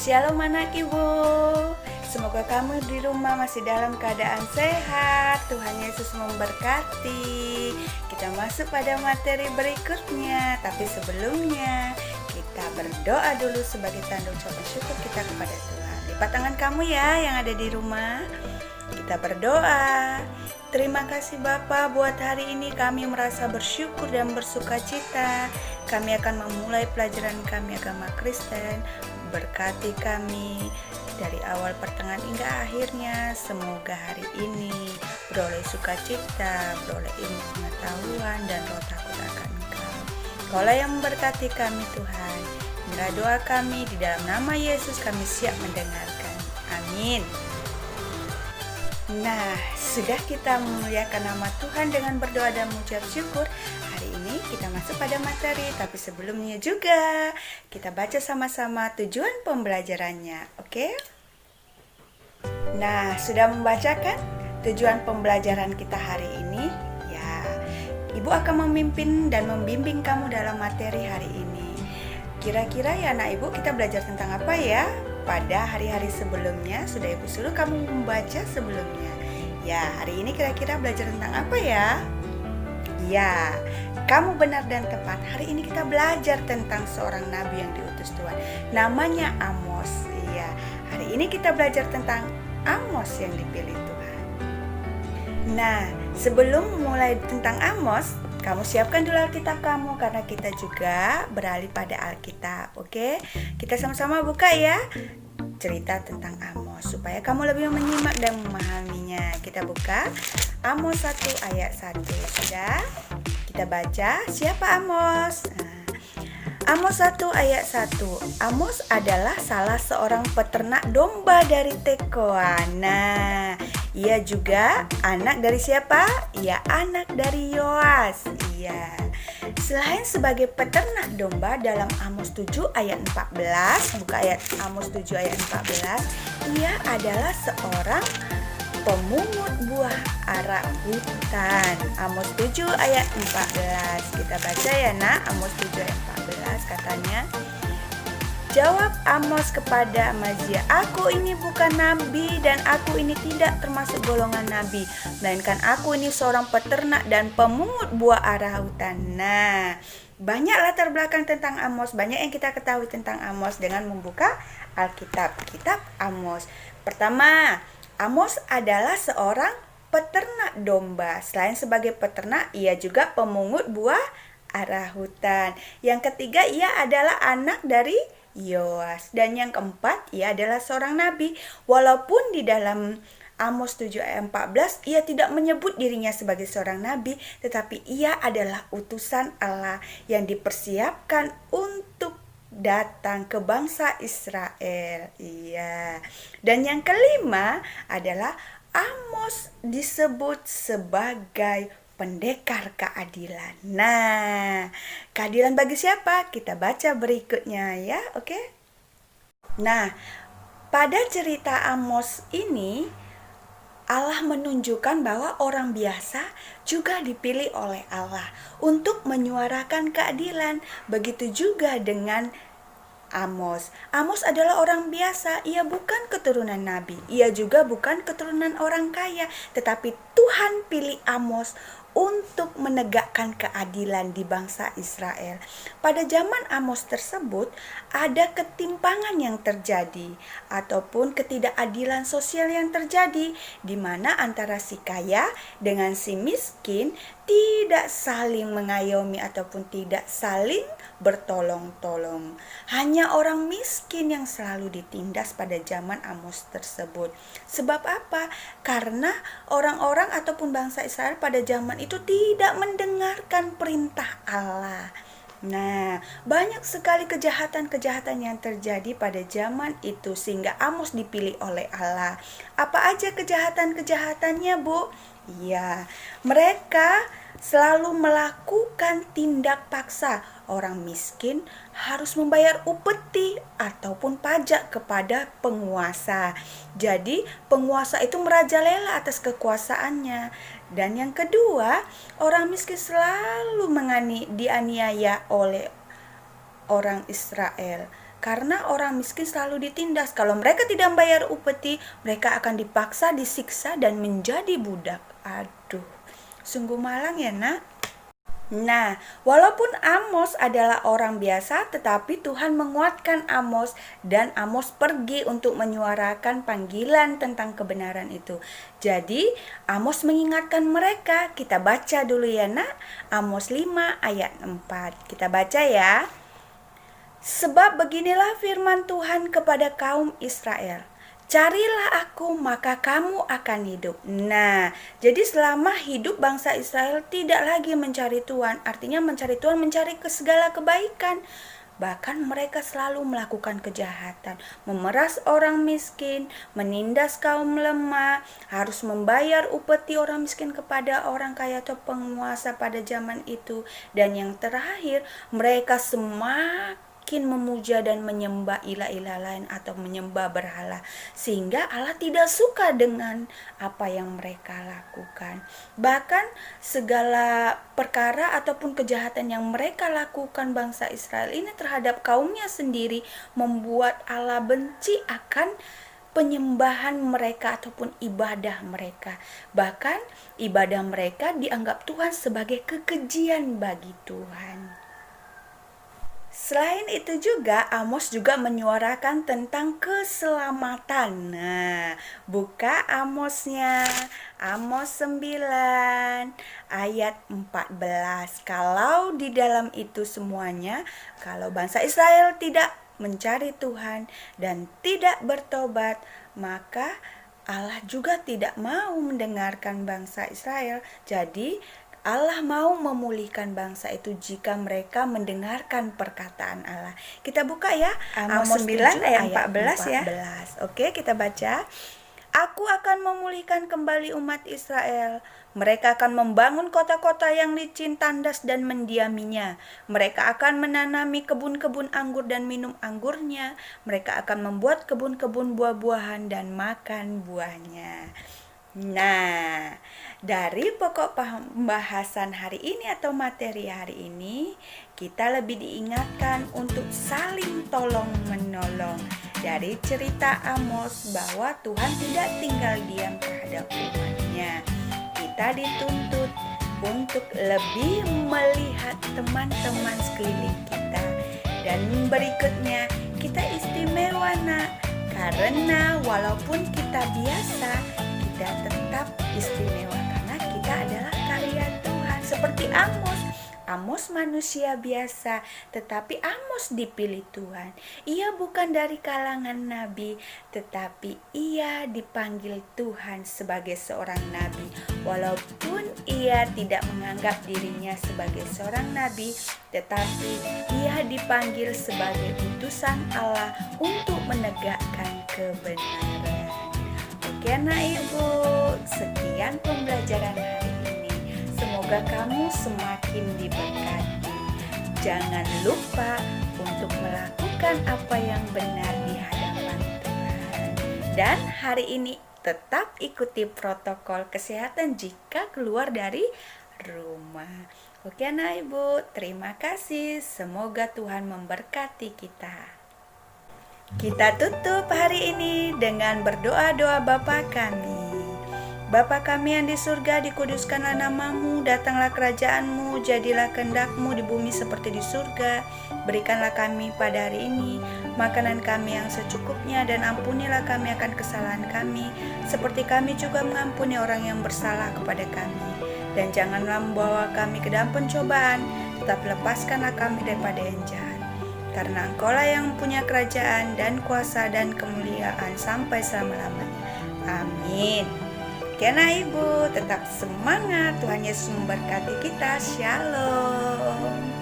Shalom anak ibu. Semoga kamu di rumah masih dalam keadaan sehat. Tuhan Yesus memberkati. Kita masuk pada materi berikutnya. Tapi sebelumnya kita berdoa dulu sebagai tanda ucapan syukur kita kepada Tuhan. Lipat tangan kamu ya yang ada di rumah. Kita berdoa. Terima kasih Bapa, buat hari ini kami merasa bersyukur dan bersuka cita. Kami akan memulai pelajaran kami agama Kristen. Berkati kami dari awal pertengahan hingga akhirnya. Semoga hari ini beroleh sukacita, beroleh ilmu pengetahuan dan roh takut akan Engkau. Kaulah yang memberkati kami Tuhan. Inilah doa kami di dalam nama Yesus, kami siap mendengarkan. Amin. Nah, sudah kita memuliakan nama Tuhan dengan berdoa dan mengucap syukur. Hari ini kita masuk pada materi, tapi sebelumnya juga kita baca sama-sama tujuan pembelajarannya, oke? Nah, sudah membacakan tujuan pembelajaran kita hari ini? Ya, Ibu akan memimpin dan membimbing kamu dalam materi hari ini. Kira-kira ya anak Ibu, kita belajar tentang apa ya? Pada hari-hari sebelumnya sudah Ibu suruh kamu membaca sebelumnya. Ya, hari ini kira-kira belajar tentang apa ya? Ya, kamu benar dan tepat. Hari ini kita belajar tentang seorang nabi yang diutus Tuhan. Namanya Amos. Ya, hari ini kita belajar tentang Amos yang dipilih Tuhan. Nah, sebelum mulai tentang Amos, kamu siapkan dulu Alkitab kamu karena kita juga beralih pada Alkitab, oke? Kita sama-sama buka ya cerita tentang Amos supaya kamu lebih menyimak dan memahaminya. Kita buka Amos 1 ayat 1. Sudah? Kita baca siapa Amos? Amos 1 ayat 1. Amos adalah salah seorang peternak domba dari Tekoa. Nah, ia juga anak dari siapa? Ia anak dari Yoas. Iya. Selain sebagai peternak domba dalam Amos 7 ayat 14, buka ayat Amos 7 ayat 14, ia adalah seorang pemungut buah ara hutan. Amos 7 ayat 14. Kita baca ya nak, Amos 7 ayat 14 katanya. Jawab Amos kepada Amazia, "Aku ini bukan nabi dan aku ini tidak termasuk golongan nabi, melainkan aku ini seorang peternak dan pemungut buah ara hutan." Nah, banyak latar belakang tentang Amos, banyak yang kita ketahui tentang Amos dengan membuka Alkitab, kitab Amos. Pertama, Amos adalah seorang peternak domba. Selain sebagai peternak, ia juga pemungut buah ara hutan. Yang ketiga, ia adalah anak dari Yoas. Dan yang keempat, ia adalah seorang nabi. Walaupun di dalam Amos 7 ayat 14, ia tidak menyebut dirinya sebagai seorang nabi, tetapi ia adalah utusan Allah yang dipersiapkan untuk datang ke bangsa Israel. Iya. Dan yang kelima adalah Amos disebut sebagai pendekar keadilan. Nah, keadilan bagi siapa? Kita baca berikutnya ya, oke? Nah, pada cerita Amos ini Allah menunjukkan bahwa orang biasa juga dipilih oleh Allah untuk menyuarakan keadilan. Begitu juga dengan Amos. Amos adalah orang biasa, ia bukan keturunan nabi, ia juga bukan keturunan orang kaya, tetapi Tuhan pilih Amos untuk menegakkan keadilan di bangsa Israel. Pada zaman Amos tersebut, ada ketimpangan yang terjadi ataupun ketidakadilan sosial yang terjadi, di mana antara si kaya dengan si miskin tidak saling mengayomi ataupun tidak saling bertolong-tolong. Hanya orang miskin yang selalu ditindas pada zaman Amos tersebut. Sebab apa? Karena orang-orang ataupun bangsa Israel pada zaman itu tidak mendengarkan perintah Allah. Nah, banyak sekali kejahatan-kejahatan yang terjadi pada zaman itu sehingga Amos dipilih oleh Allah. Apa aja kejahatan-kejahatannya, Bu? Iya, mereka selalu melakukan tindak paksa. Orang miskin harus membayar upeti ataupun pajak kepada penguasa. Jadi penguasa itu merajalela atas kekuasaannya. Dan yang kedua, orang miskin selalu dianiaya oleh orang Israel. Karena orang miskin selalu ditindas. Kalau mereka tidak membayar upeti, mereka akan dipaksa, disiksa, dan menjadi budak. Aduh, sungguh malang ya nak. Nah, walaupun Amos adalah orang biasa, tetapi Tuhan menguatkan Amos dan Amos pergi untuk menyuarakan panggilan tentang kebenaran itu. Jadi, Amos mengingatkan mereka. Kita baca dulu ya nak, Amos 5 ayat 4. Kita baca ya. Sebab beginilah firman Tuhan kepada kaum Israel. Carilah aku, maka kamu akan hidup. Nah, jadi selama hidup bangsa Israel tidak lagi mencari Tuhan. Artinya mencari Tuhan, mencari segala kebaikan. Bahkan mereka selalu melakukan kejahatan. Memeras orang miskin, menindas kaum lemah, harus membayar upeti orang miskin kepada orang kaya atau penguasa pada zaman itu. Dan yang terakhir, mereka semakin memuja dan menyembah ilah-ilah lain atau menyembah berhala, sehingga Allah tidak suka dengan apa yang mereka lakukan. Bahkan segala perkara ataupun kejahatan yang mereka lakukan bangsa Israel ini terhadap kaumnya sendiri membuat Allah benci akan penyembahan mereka ataupun ibadah mereka. Bahkan ibadah mereka dianggap Tuhan sebagai kekejian bagi Tuhan. Selain itu juga Amos juga menyuarakan tentang keselamatan. Nah, buka Amosnya. Amos 9 ayat 14. Kalau di dalam itu semuanya, kalau bangsa Israel tidak mencari Tuhan dan tidak bertobat, maka Allah juga tidak mau mendengarkan bangsa Israel. Jadi Allah mau memulihkan bangsa itu jika mereka mendengarkan perkataan Allah. Kita buka ya, Amos 9 ayat 14 ya. Oke, kita baca. Aku akan memulihkan kembali umat Israel. Mereka akan membangun kota-kota yang licin, tandas dan mendiaminya. Mereka akan menanami kebun-kebun anggur dan minum anggurnya. Mereka akan membuat kebun-kebun buah-buahan dan makan buahnya. Nah, dari pokok pembahasan hari ini atau materi hari ini, kita lebih diingatkan untuk saling tolong-menolong. Dari cerita Amos bahwa Tuhan tidak tinggal diam terhadap umatnya. Kita dituntut untuk lebih melihat teman-teman sekeliling kita. Dan berikutnya, kita istimewa nak, karena walaupun kita biasa, kita tetap istimewa karena kita adalah karya Tuhan. Seperti Amos manusia biasa, tetapi Amos dipilih Tuhan. Ia bukan dari kalangan nabi, tetapi ia dipanggil Tuhan sebagai seorang nabi. Walaupun ia tidak menganggap dirinya sebagai seorang nabi, tetapi ia dipanggil sebagai utusan Allah untuk menegakkan kebenaran. Oke anak ibu, sekian pembelajaran hari ini. Semoga kamu semakin diberkati. Jangan lupa untuk melakukan apa yang benar di hadapan Tuhan. Dan hari ini tetap ikuti protokol kesehatan jika keluar dari rumah. Oke anak ibu, terima kasih. Semoga Tuhan memberkati kita. Kita tutup hari ini dengan berdoa-doa Bapa kami. Bapa kami yang di surga, dikuduskanlah namamu, datanglah kerajaanmu, jadilah kehendakmu di bumi seperti di surga. Berikanlah kami pada hari ini makanan kami yang secukupnya, dan ampunilah kami akan kesalahan kami, seperti kami juga mengampuni orang yang bersalah kepada kami. Dan janganlah membawa kami ke dalam pencobaan, tetapi lepaskanlah kami daripada yang jahat. Karena Engkaulah yang punya kerajaan dan kuasa dan kemuliaan sampai selama-lamanya. Amin. Oke nah ibu, tetap semangat. Tuhan Yesus memberkati kita. Shalom.